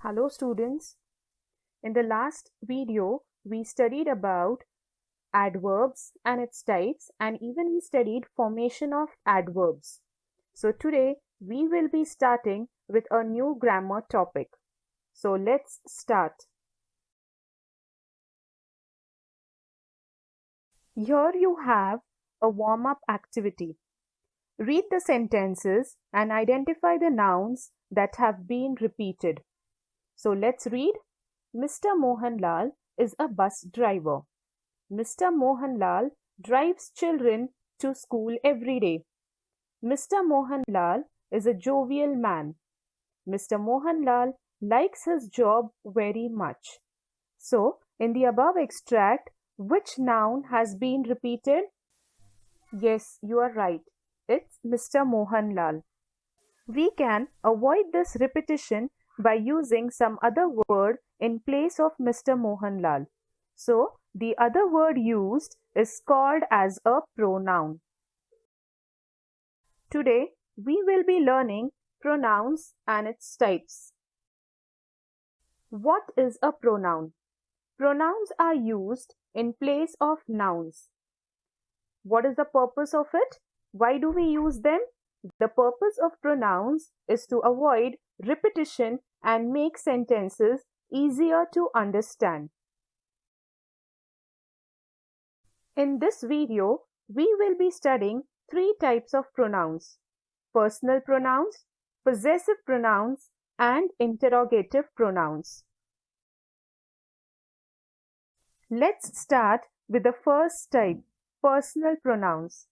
Hello students. In the last video, we studied about adverbs and its types, and even we studied formation of adverbs. So today we will be starting with a new grammar topic. So let's start. Here you have a warm-up activity. Read the sentences and identify the nouns that have been repeated. So let's read. Mr. Mohanlal is a bus driver. Mr. Mohanlal drives children to school every day. Mr. Mohanlal is a jovial man. Mr. Mohanlal likes his job very much. So, in the above extract, which noun has been repeated? Yes, you are right. It's Mr. Mohanlal. We can avoid this repetition by using some other word in place of Mr. Mohanlal. So, the other word used is called as a pronoun. Today, we will be learning pronouns and its types. What is a pronoun? Pronouns are used in place of nouns. What is the purpose of it? Why do we use them? The purpose of pronouns is to avoid repetition and make sentences easier to understand. In this video, we will be studying three types of pronouns: personal pronouns, possessive pronouns, and interrogative pronouns. Let's start with the first type, personal pronouns.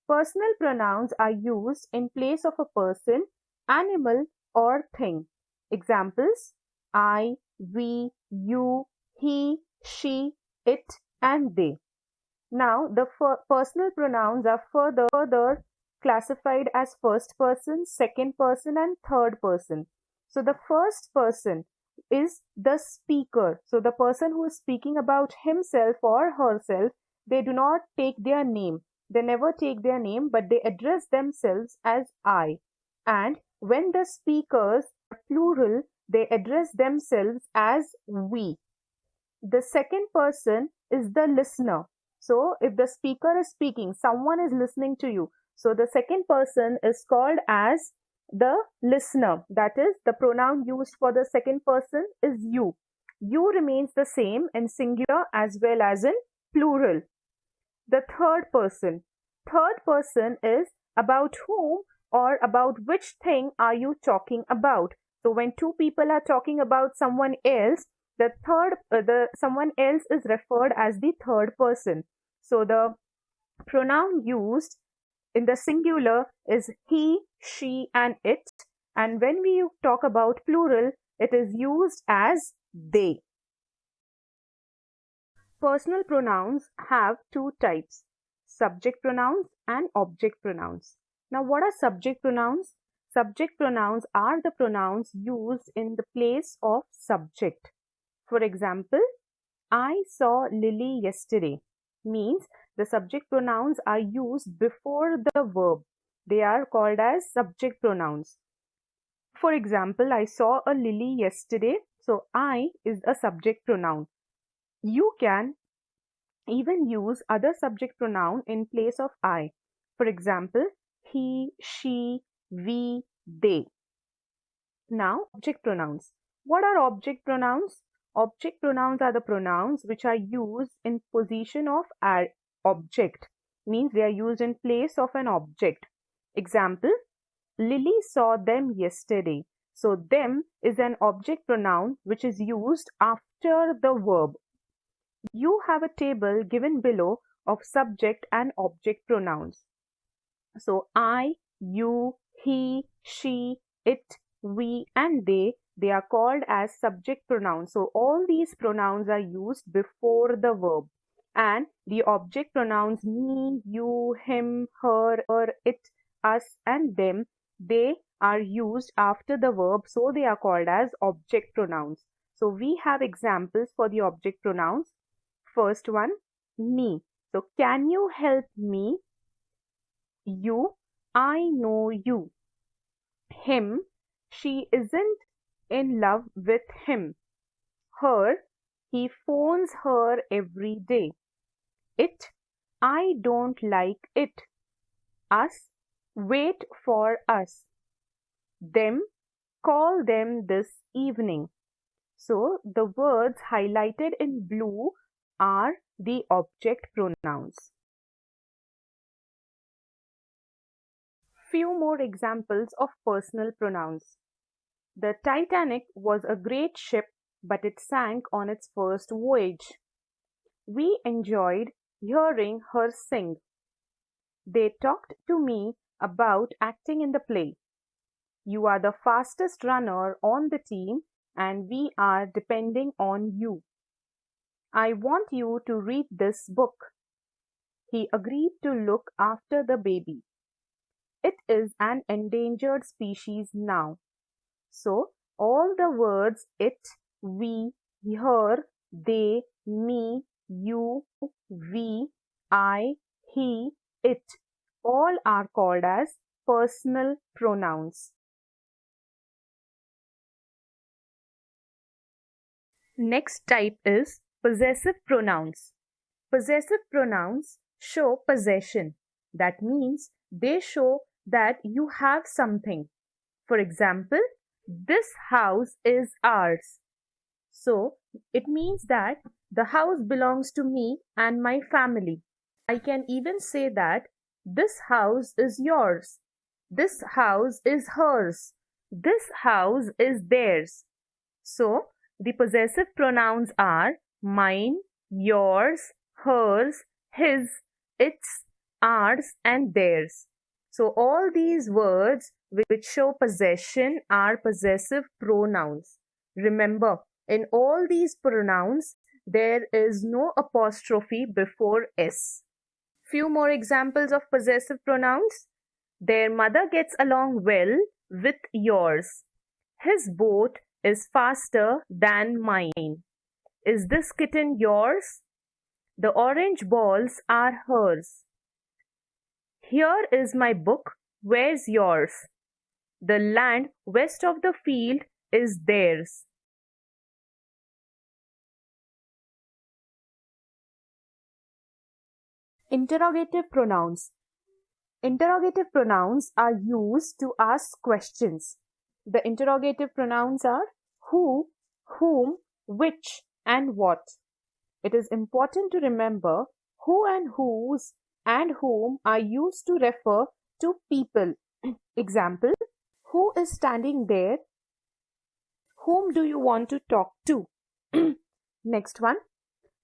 Personal pronouns are used in place of a person, animal, or thing. Examples: I, we, you, he, she, it, and they. Now, the personal pronouns are further classified as first person, second person, and third person. So, the first person is the speaker. So, the person who is speaking about himself or herself, they do not take their name. They never take their name, but they address themselves as I. And when the speakers are plural, they address themselves as we. The second person is the listener. So, if the speaker is speaking, someone is listening to you. So, the second person is called as the listener. That is, the pronoun used for the second person is you. You remains the same in singular as well as in plural. The third person. Third person is about whom or about which thing are you talking about. So, when two people are talking about someone else, the someone else is referred as the third person. So, the pronoun used in the singular is he, she, and it. And when we talk about plural, it is used as they. Personal pronouns have two types: subject pronouns and object pronouns. Now, what are subject pronouns? Subject pronouns are the pronouns used in the place of subject. For example, I saw Lily yesterday means the subject pronouns are used before the verb. They are called as subject pronouns. For example, I saw a lily yesterday. So, I is a subject pronoun. You can even use other subject pronoun in place of I. For example, he, she, we, they. Now, object pronouns. What are object pronouns? Object pronouns are the pronouns which are used in position of an object. Means they are used in place of an object. Example, Lily saw them yesterday. So, them is an object pronoun which is used after the verb. You have a table given below of subject and object pronouns. So, I, you, he, she, it, we, and they are called as subject pronouns. So, all these pronouns are used before the verb. And the object pronouns me, you, him, her, it, us, and them, they are used after the verb. So, they are called as object pronouns. So, we have examples for the object pronouns. First one, me. So, can you help me? You, I know you. Him, she isn't in love with him. Her, he phones her every day. It, I don't like it. Us, wait for us. Them, call them this evening. So the words highlighted in blue are the object pronouns. Few more examples of personal pronouns. The Titanic was a great ship, but it sank on its first voyage. We enjoyed hearing her sing. They talked to me about acting in the play. You are the fastest runner on the team and we are depending on you. I want you to read this book. He agreed to look after the baby. It is an endangered species now. So, all the words it, we, her, they, me, you, we, I, he, it, all are called as personal pronouns. Next type is possessive pronouns. Possessive pronouns show possession. That means they show that you have something. For example, this house is ours. So, it means that the house belongs to me and my family. I can even say that this house is yours. This house is hers. This house is theirs. So, the possessive pronouns are mine, yours, hers, his, its, ours, and theirs. So, all these words which show possession are possessive pronouns. Remember, in all these pronouns, there is no apostrophe before S. Few more examples of possessive pronouns. Their mother gets along well with yours. His boat is faster than mine. Is this kitten yours? The orange balls are hers. Here is my book. Where's yours? The land west of the field is theirs. Interrogative pronouns. Interrogative pronouns are used to ask questions. The interrogative pronouns are who, whom, which, and what. It is important to remember who and whose and whom are used to refer to people. Example, who is standing there? Whom do you want to talk to? Next one,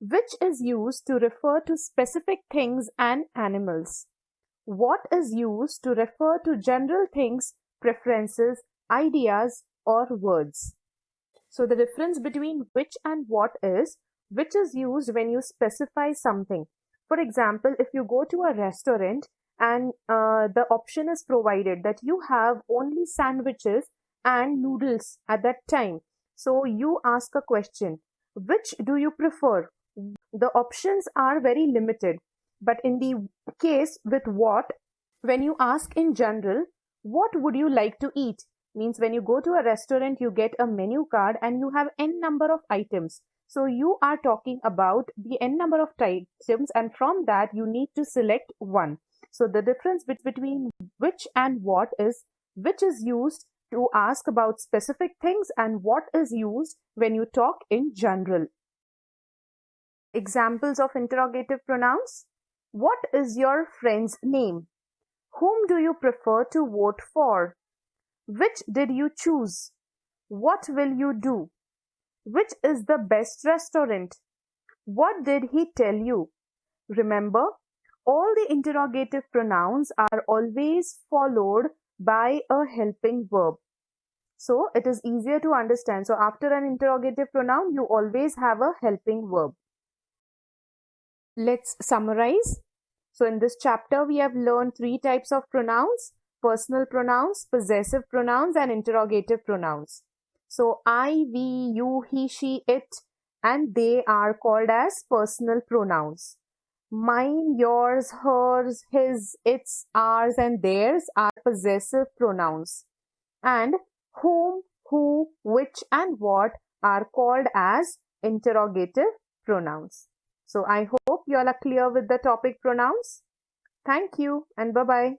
which is used to refer to specific things and animals. What is used to refer to general things, preferences, ideas, or words. So the difference between which and what is, which is used when you specify something. For example, if you go to a restaurant and the option is provided that you have only sandwiches and noodles at that time. So you ask a question, which do you prefer? The options are very limited. But in the case with what, when you ask in general, what would you like to eat? Means when you go to a restaurant, you get a menu card and you have n number of items. So you are talking about the n number of items and from that you need to select one. So the difference between which and what is which is used to ask about specific things and what is used when you talk in general. Examples of interrogative pronouns. What is your friend's name? Whom do you prefer to vote for? Which did you choose? What will you do? Which is the best restaurant? What did he tell you? Remember, all the interrogative pronouns are always followed by a helping verb. So it is easier to understand. So after an interrogative pronoun, you always have a helping verb. Let's summarize. So in this chapter, we have learned three types of pronouns: personal pronouns, possessive pronouns, and interrogative pronouns. So I, we, you, he, she, it, and they are called as personal pronouns. Mine, yours, hers, his, its, ours, and theirs are possessive pronouns. And whom, who, which, which and what are called as interrogative pronouns. So I hope you all are clear with the topic pronouns. Thank you and bye-bye.